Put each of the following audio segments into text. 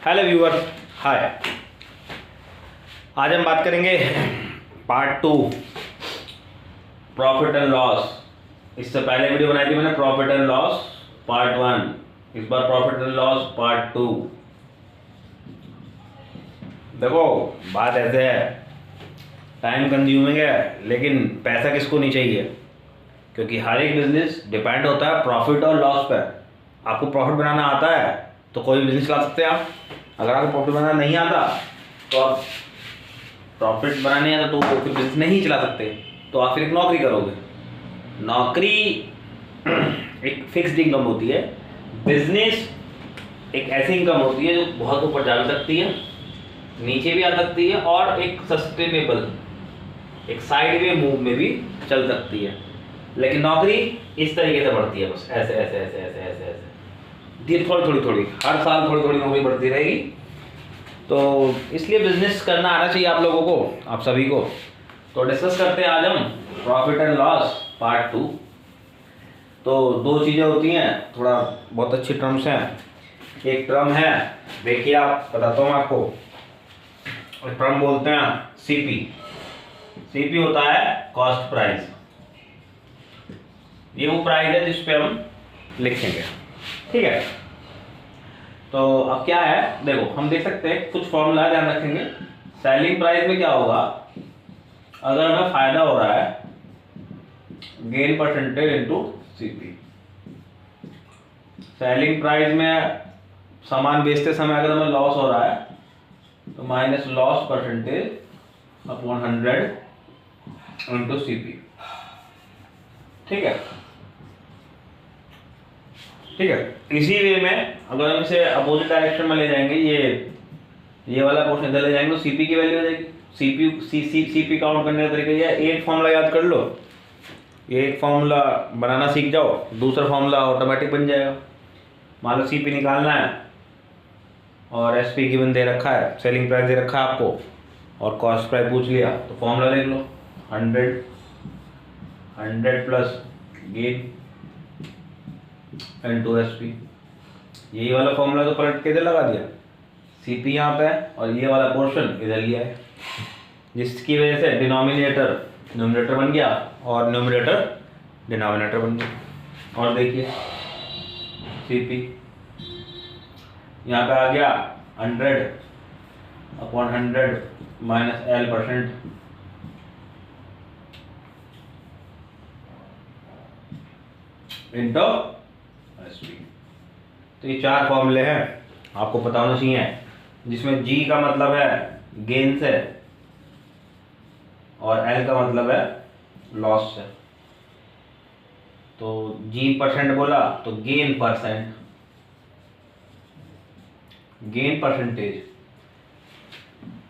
Hello viewer, हाय। आज हम बात करेंगे पार्ट 2 प्रॉफिट एंड लॉस। इससे पहले वीडियो बनाई थी मैंने प्रॉफिट एंड लॉस पार्ट 1। इस बार प्रॉफिट एंड लॉस पार्ट 2। देखो बात ऐसे है, टाइम कंज्यूमिंग है लेकिन पैसा किसको नहीं चाहिए, क्योंकि हर एक बिजनेस डिपेंड होता है प्रॉफिट और लॉस पर। आपको प्रॉफिट बनाना आता है तो कोई बिजनेस चला सकते हैं आप। अगर आपको प्रॉफिट बनाना नहीं आता तो आप प्रॉफिट बनाना नहीं आता तो फिर बिजनेस नहीं चला सकते, तो आप फिर एक नौकरी करोगे। नौकरी एक फिक्स्ड इनकम होती है, बिजनेस एक ऐसी इनकम होती है जो बहुत ऊपर जा भी सकती है, नीचे भी आ सकती है और एक सस्टेनेबल एक साइड वे मूव में भी चल सकती है। लेकिन नौकरी इस तरीके से बढ़ती है, बस ऐसे ऐसे ऐसे ऐसे ऐसे ऐसे धीरे थोड़ी हर साल थोड़ी थोड़ी नौकरी बढ़ती रहेगी। तो इसलिए बिजनेस करना आना चाहिए आप लोगों को, आप सभी को। तो डिस्कस करते हैं आज हम प्रॉफिट एंड लॉस पार्ट 2। तो दो चीज़ें होती हैं, थोड़ा बहुत अच्छी टर्म्स हैं। एक टर्म है, देखिए आप, बताता हूँ आपको। एक टर्म बोलते हैं सीपी। सीपी होता है कॉस्ट प्राइस। ये वो प्राइस है जिस पे हम लिखेंगे, ठीक है। तो अब क्या है, देखो हम देख सकते हैं कुछ फॉर्मूला ध्यान रखेंगे। सेलिंग प्राइस में क्या होगा, अगर हमें फायदा हो रहा है gain percentage into CP. Selling price में सामान बेचते समय अगर हमें लॉस हो रहा है तो minus loss percentage upon 100 into CP, ठीक है। ठीक है, इसी वे में अगर हम इसे अपोजिट डायरेक्शन में ले जाएंगे, ये वाला पोर्शन इधर ले जाएंगे तो सीपी की वैल्यू हो जाएगी। सीपी काउंट करने का तरीका ये है, एक फॉर्मूला याद कर लो, एक फॉर्मूला बनाना सीख जाओ, दूसरा फॉर्मूला ऑटोमेटिक बन जाएगा। मान लो सीपी निकालना है और एसपी गिवन दे रखा है, सेलिंग प्राइस दे रखा है आपको, और कॉस्ट प्राइस पूछ लिया, तो फॉर्मूला लिख लो 100 प्लस गेन इनटू एसपी। यही वाला फॉर्मूला तो पलट के इधर लगा दिया, सीपी यहाँ पे है और ये वाला पोर्शन इधर लिया है, जिसकी वजह से डिनोमिनेटर न्यूमरेटर बन गया और न्यूमरेटर डिनोमिनेटर बन गया। और देखिए सीपी यहाँ पे आ गया 100 upon 100 minus L% into SP. तो ये चार फॉर्मूले हैं, आपको पता होना चाहिए, जिसमें जी का मतलब है गेन से और एल का मतलब है लॉस से। तो जी परसेंट बोला तो गेन परसेंट, गेन परसेंटेज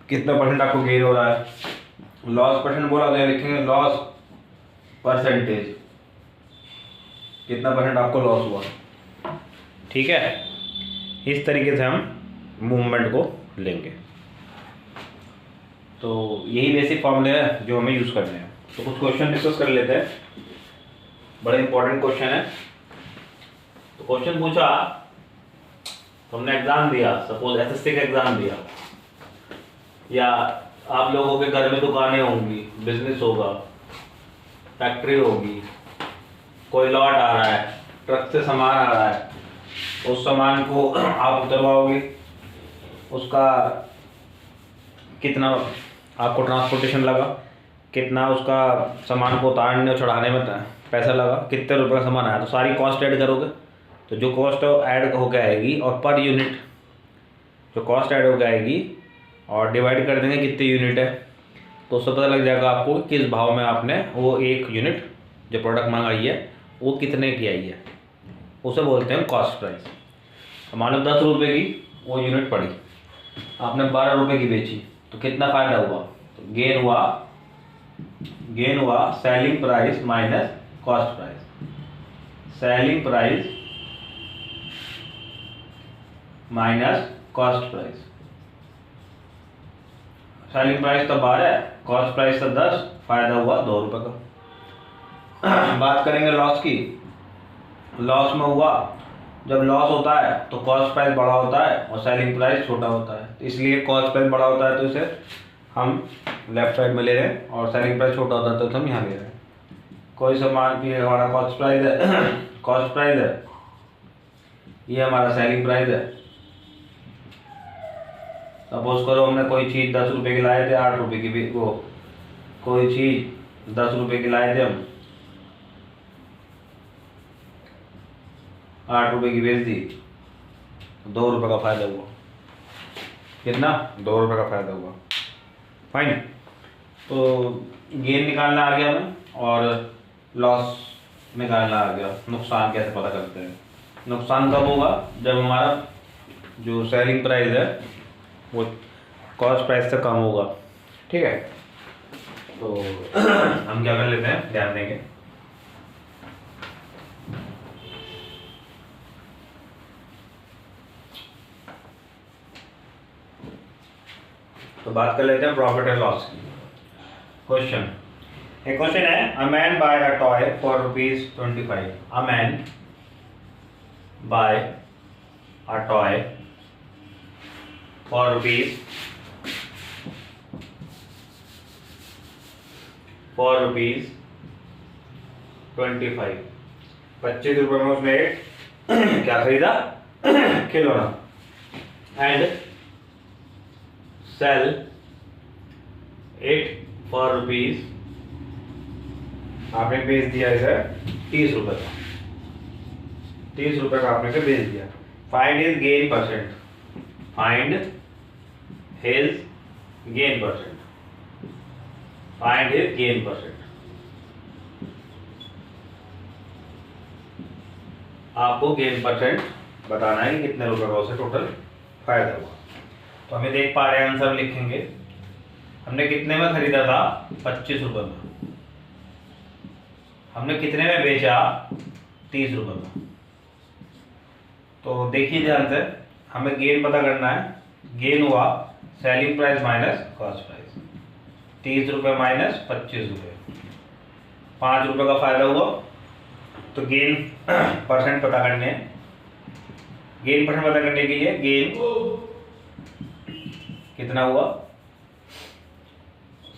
कितना परसेंट आपको गेन हो रहा है। लॉस परसेंट बोला तो लिखेंगे लॉस परसेंटेज, कितना परसेंट आपको लॉस हुआ, ठीक है। इस तरीके से हम मूवमेंट को लेंगे। तो यही बेसिक फॉर्मूले है जो हमें यूज़ करने हैं। तो कुछ क्वेश्चन डिस्कस कर लेते हैं, बड़े इंपॉर्टेंट क्वेश्चन है। तो क्वेश्चन पूछा, तुमने एग्जाम दिया, सपोज एसएससी का एग्जाम दिया, या आप लोगों के घर में दुकानें होंगी, बिजनेस होगा, फैक्ट्री होगी, कोई लॉट आ रहा है, ट्रक से सामान आ रहा है, उस सामान को आप उतरवाओगे, उसका कितना आपको ट्रांसपोर्टेशन लगा, कितना उसका सामान को उतारने और चढ़ाने में पैसा लगा, कितने रुपए का सामान आया, तो सारी कॉस्ट ऐड करोगे। तो जो कॉस्ट ऐड होकर आएगी और पर यूनिट जो कॉस्ट ऐड होकर आएगी और डिवाइड कर देंगे कितने यूनिट है, तो उससे पता लग जाएगा आपको किस भाव में आपने वो एक यूनिट जो प्रोडक्ट मंगाई है वो कितने की आई है, उसे बोलते हैं कॉस्ट प्राइस। मान लो 10 रुपये की वो यूनिट पड़ी, आपने 12 रुपये की बेची, तो कितना फ़ायदा हुआ, तो गेन हुआ selling price minus cost price. Selling price minus cost price. Selling price तो 12, कॉस्ट प्राइस तो 10, फायदा हुआ 2 रुपये का। बात करेंगे लॉस की। लॉस में हुआ जब लॉस होता है तो कॉस्ट प्राइस बड़ा होता है और सेलिंग प्राइस छोटा होता है, तो इसलिए कॉस्ट प्राइस बड़ा होता है तो इसे हम लेफ्ट साइड में ले रहे हैं, और सेलिंग प्राइस छोटा होता है तो हम यहाँ ले रहे हैं। कोई सामान भी हमारा कॉस्ट प्राइस है कॉस्ट प्राइस है, ये हमारा सेलिंग प्राइस है। सपोज करो हमने कोई चीज़ 10 रुपये की लाए थे, 8 रुपये की भी, वो कोई चीज़ 10 रुपये की लाए थे हम, 8 रुपये की बेच दी, 2 रुपये का फायदा हुआ। कितना? 2 रुपये का फायदा हुआ। फाइन। तो गेन निकालना आ गया हमें और लॉस निकालना आ गया। नुकसान कैसे पता करते हैं? नुकसान कब होगा? जब हमारा जो सेलिंग प्राइस है वो कॉस्ट प्राइस से कम होगा। ठीक है, तो हम क्या कर लेते हैं, ध्यान देंगे। तो बात कर लेते हैं प्रॉफिट एंड लॉस की। क्वेश्चन, एक क्वेश्चन है, a man buy a toy for ₹25। A man buy a toy for ₹25 25 रुपये में उसने एक क्या खरीदा? खिलौना। एंड सेल इट फॉर ₹, आपने बेच दिया इसे 30 रुपये का। 30 रुपये का आपने इसे बेच दिया। Find his gain percent. Find his gain percent. Find his gain percent. आपको गेन परसेंट बताना है कि कितने रुपए का उसे टोटल फायदा हुआ। तो हमें देख पा रहे हैं, आंसर लिखेंगे। हमने कितने में खरीदा था? 25 रुपये में। हमने कितने में बेचा? 30 रुपये में। तो देखिए ध्यान से, हमें गेन पता करना है। गेन हुआ selling price minus cost price. 30 रुपये माइनस 25 रुपये, 5 रुपये का फायदा हुआ। तो गेन परसेंट पता करने हैं। गेन परसेंट पता करने के लिए गेन कितना हुआ,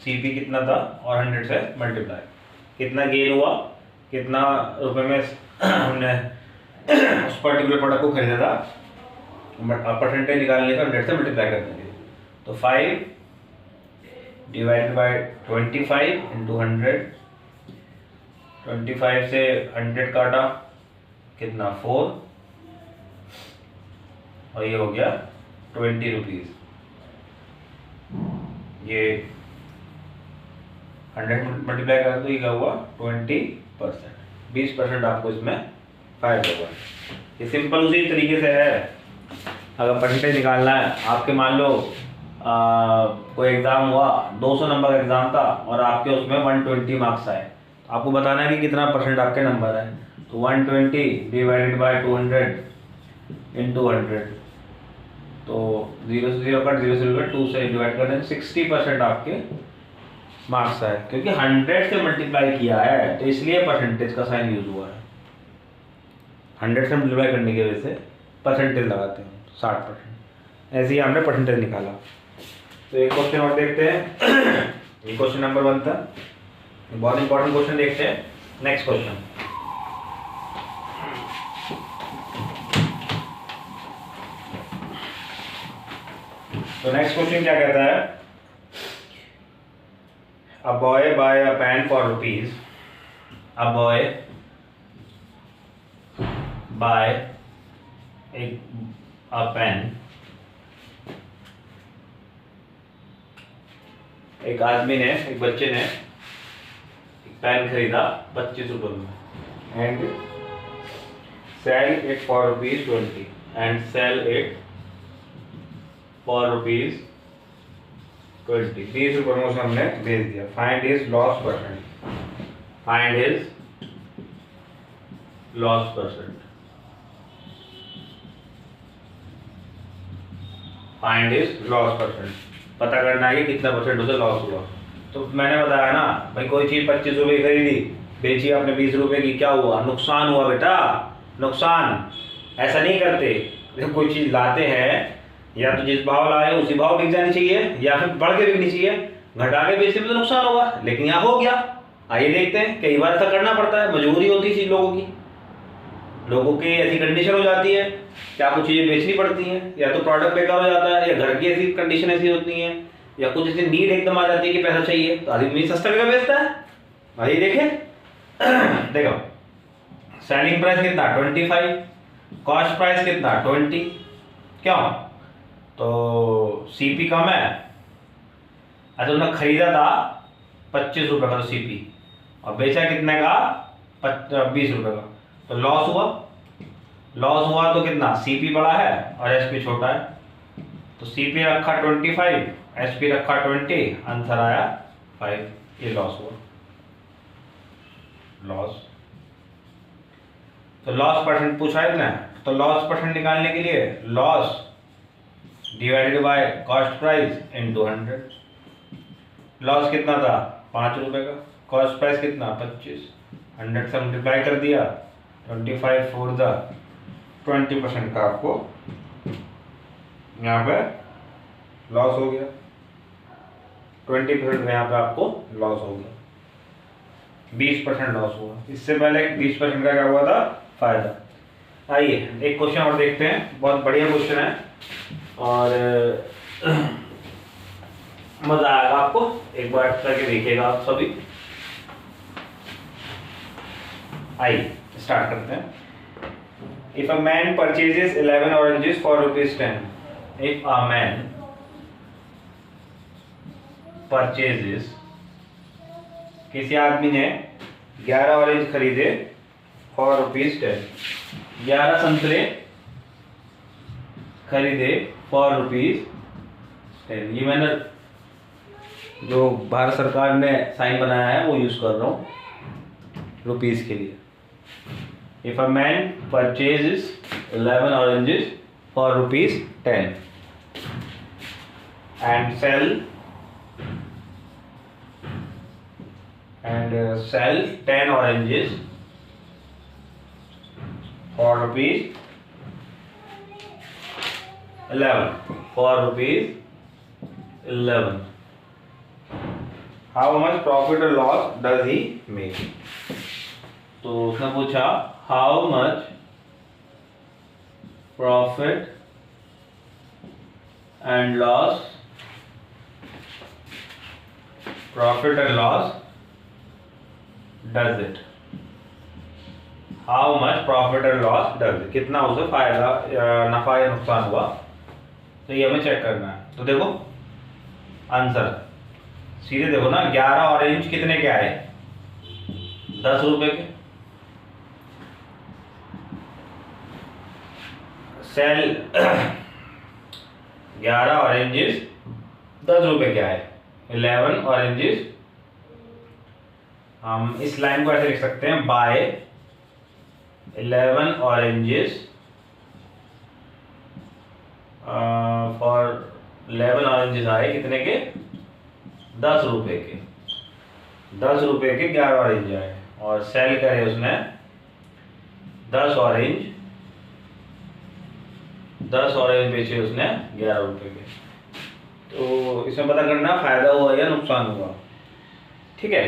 सीपी कितना था और 100 से मल्टीप्लाई, कितना गेन हुआ, कितना रुपए में हमने उस पर्टिकुलर प्रोडक्ट को खरीदा था, परसेंटेज निकालने का 100 से मल्टीप्लाई करने के लिए। तो 5 डिवाइडेड बाय 25 इंटू 100। 25 से 100 काटा, कितना? 4, और ये हो गया 20 रुपीज़। ये 100 मल्टीप्लाई कर तो ये क्या हुआ? 20%। 20% आपको इसमें फायदा हुआ। ये सिंपल उसी तरीके से है। अगर परसेंटेज निकालना है, आपके मान लो कोई एग्ज़ाम हुआ, 200 नंबर का एग्ज़ाम था और आपके उसमें 120 मार्क्स आए, तो आपको बताना है कि कितना परसेंट आपके नंबर है। तो 120 डिवाइडेड बाय 200 इंटू 100, तो 0 से 0 कट, 0 से 0 कट, 2 से डिवाइड कर दें, 60% आपके मार्क्स आए, क्योंकि 100 से मल्टीप्लाई किया है तो इसलिए परसेंटेज का साइन यूज हुआ है। 100 से मल्टीप्लाई करने की वजह से परसेंटेज लगाते हैं 60%। ऐसे ही हमने परसेंटेज निकाला। तो एक क्वेश्चन और देखते हैं। ये क्वेश्चन नंबर 1 था, बहुत इंपॉर्टेंट क्वेश्चन। देखते हैं नेक्स्ट क्वेश्चन। तो नेक्स्ट क्वेश्चन क्या कहता है? A boy buy a pen for ₹। A boy buy a pen, एक आदमी ने, एक बच्चे ने एक पेन खरीदा 25 रुपये में, and sell it for ₹20, and sell it for ₹20। 20 रुपये में उसे हमने भेज दिया। Find his loss percent. Find his loss percent. Find his loss percent. पता करना है कि कितना परसेंट उसे लॉस हुआ। तो मैंने बताया ना भाई, कोई चीज़ 25 रुपये की खरीदी, बेची आपने 20 रुपये की, क्या हुआ? नुकसान हुआ बेटा, नुकसान। ऐसा नहीं करते। जब कोई चीज़ लाते हैं या तो जिस भाव लाए उसी भाव बिक जानी चाहिए या फिर बढ़ के बिकनी चाहिए। घटा के बेचने में तो नुकसान होगा, लेकिन यहाँ हो गया। आइए देखते हैं, कई बार ऐसा करना पड़ता है, मजबूरी होती है लोगों की ऐसी कंडीशन हो जाती है कि आपको चीज़ें बेचनी पड़ती हैं, या तो प्रोडक्ट बेकार हो जाता है, या घर की ऐसी कंडीशन ऐसी होती है, या कुछ ऐसी नीड एकदम आ जाती है कि पैसा चाहिए, तो आदमी सस्ता करके बेचता है। आइए देखें। देखो सेलिंग प्राइस कितना 25, कॉस्ट प्राइस कितना 20। क्यों? तो सीपी कम है। अच्छा उन्होंने खरीदा था 25 रुपये का तो सीपी, और बेचा कितने का 20 रुपये का, तो लॉस हुआ तो कितना, सीपी बड़ा है और एसपी छोटा है। तो सीपी रखा 25, एसपी रखा 20, आंसर आया 5। ये लॉस हुआ। तो लॉस परसेंट पूछा है ना, तो लॉस परसेंट निकालने के लिए loss divided by cost price into 100। Loss कितना था 5 रुपये का, कॉस्ट प्राइस कितना 25, 100 से मल्टीप्लाई कर दिया, 25 फोर द 20% का आपको यहाँ पे लॉस हो गया। 20% यहाँ पे आपको लॉस हो गया, 20% लॉस हुआ। इससे पहले 20% का क्या हुआ था, फायदा। आइए एक क्वेश्चन और देखते हैं, बहुत बढ़िया क्वेश्चन है और मजा आएगा आपको, एक बार करके देखिएगा आप सभी। आइए स्टार्ट करते हैं। If a man purchases 11 oranges for ₹10, if a man purchases, किसी आदमी ने 11 ऑरेंज खरीदे फॉर ₹10, 11 संतरे खरीदे फॉर ₹10। ये मैंने जो भारत सरकार ने साइन बनाया है वो यूज कर रहा हूँ रुपीस के लिए। If a man purchases 11 oranges for ₹10 and sell 10 oranges for ₹11, for ₹11, how much profit or loss does he make? तो उसने पूछा how much profit and loss does it, how much profit and loss does it, कितना उसे फायदा नफा या नुकसान हुआ, तो ये हमें चेक करना है। तो देखो आंसर सीधे देखो ना, 11 ऑरेंज कितने के आए, 10 रुपए के। सेल 11 ऑरेंजेस 10 रुपए के आए, 11 ऑरेंजेस। हम इस लाइन को ऐसे लिख सकते हैं, बाय 11 ऑरेंजेस फॉर 11 ऑरेंजेस आए कितने के, 10 रुपए के। 10 रुपए के 11 ऑरेंज आए, और सेल करे उसने 10 ऑरेंज बेचे उसने 11 रुपए के। तो इसमें पता करना फायदा हुआ या नुकसान हुआ, ठीक है।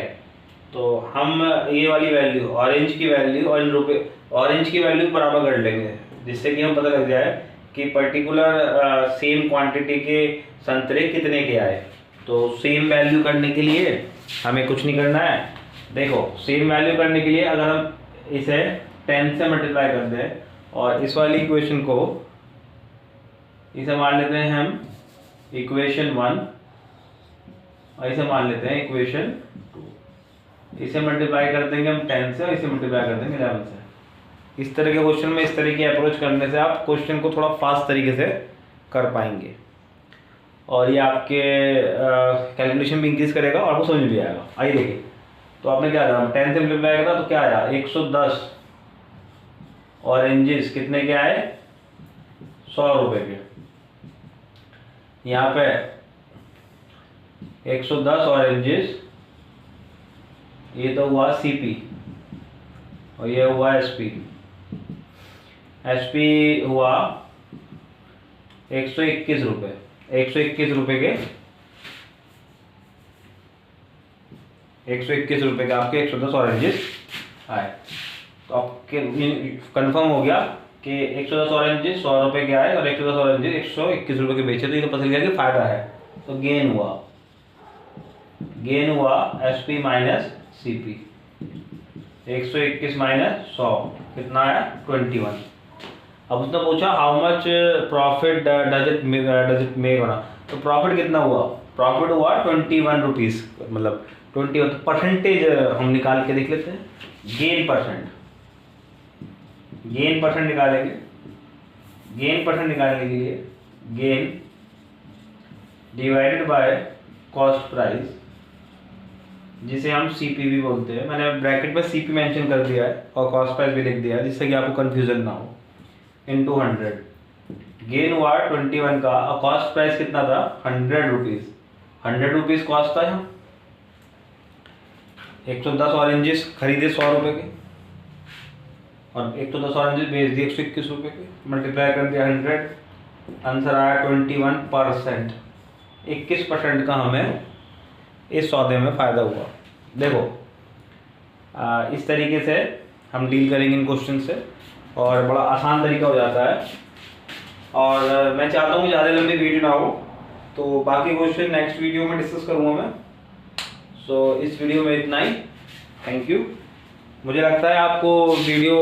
तो हम ये वाली वैल्यू ऑरेंज की वैल्यू और इन रुपए ऑरेंज की वैल्यू बराबर कर लेंगे, जिससे कि हम पता लग जाए कि पर्टिकुलर सेम क्वांटिटी के संतरे कितने के आए। तो सेम वैल्यू करने के लिए हमें कुछ नहीं करना है। देखो सेम वैल्यू करने के लिए अगर हम इसे 10 से मल्टीप्लाई कर दें और इस वाली इक्वेशन को इसे मान लेते हैं हम इक्वेशन 1 और इसे मान लेते हैं इक्वेशन 2। इसे मल्टीप्लाई कर देंगे हम 10 से और इसे मल्टीप्लाई कर देंगे 11 से। इस तरह के क्वेश्चन में इस तरह की अप्रोच करने से आप क्वेश्चन को थोड़ा फास्ट तरीके से कर पाएंगे और ये आपके कैलकुलेशन भी इंक्रीज करेगा और आपको समझ भी आएगा। आइए देखिए, तो आपने क्या करा, 10 से मल्टीप्लाई करा तो क्या आया 110 ऑरेंजेस कितने के आए 100 रुपए के। यहाँ पे 110 ऑरेंजेस, ये तो हुआ सीपी और ये हुआ एसपी। HP हुआ 121 रुपये, 121 रुपये के 121 रुपये के आपके 110 ऑरेंजेस आए। तो आपके कंफर्म हो गया कि 110 ऑरेंजेस 100 रुपये के आए और 110 ऑरेंजेस 121 रुपये के बेचे, तो ये तो पता चल गया कि फायदा है। तो गेन हुआ SP माइनस CP, 121 माइनस 100 कितना आया 21। अब उसने पूछा how much profit does it make होना, तो प्रॉफिट कितना हुआ, प्रॉफिट हुआ 21 रुपीज़, मतलब 21 परसेंटेज हम निकाल के देख लेते हैं। गेन परसेंट निकालेंगे, गेन परसेंट निकालने के लिए gain divided by cost price, जिसे हम CP भी बोलते हैं। मैंने ब्रैकेट में CP मेंशन कर दिया है और कॉस्ट प्राइस भी लिख दिया है जिससे कि आपको कंफ्यूजन ना हो। इनटू 100, गेन हुआ 21 का और कॉस्ट प्राइस कितना था 100 रुपीज़, 100 रुपीज़ कॉस्ट था। यहाँ 110 ऑरेंजेस खरीदे 100 रुपये के और 110 ऑरेंजेस बेच दिए 121 रुपये के, मल्टीप्लाई कर दिया 100, आंसर आया 21%। 21% का हमें इस सौदे में फ़ायदा हुआ। देखो इस तरीके से हम डील करेंगे इन क्वेश्चन से और बड़ा आसान तरीका हो जाता है। और मैं चाहता हूँ ज़्यादा लंबी वीडियो ना हो, तो बाकी क्वेश्चन नेक्स्ट वीडियो में डिस्कस करूँगा मैं। सो इस वीडियो में इतना ही, थैंक यू। मुझे लगता है आपको वीडियो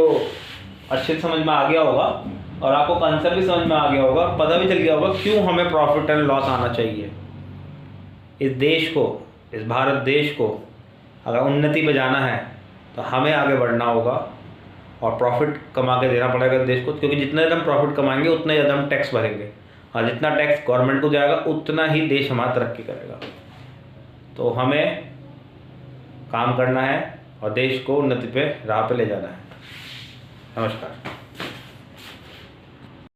अच्छे से समझ में आ गया होगा और आपको कंसेप्ट भी समझ में आ गया होगा, पता भी चल गया होगा क्यों हमें प्रॉफिट एंड लॉस आना चाहिए। इस देश को, इस भारत देश को अगर उन्नति पे जाना है तो हमें आगे बढ़ना होगा और प्रॉफिट कमा के देना पड़ेगा देश को, क्योंकि जितना ज़्यादा हम प्रॉफिट कमाएंगे उतना ज़्यादा हम टैक्स भरेंगे और जितना टैक्स गवर्नमेंट को जाएगा उतना ही देश हमारा तरक्की करेगा। तो हमें काम करना है और देश को उन्नति पे राह पे ले जाना है। नमस्कार।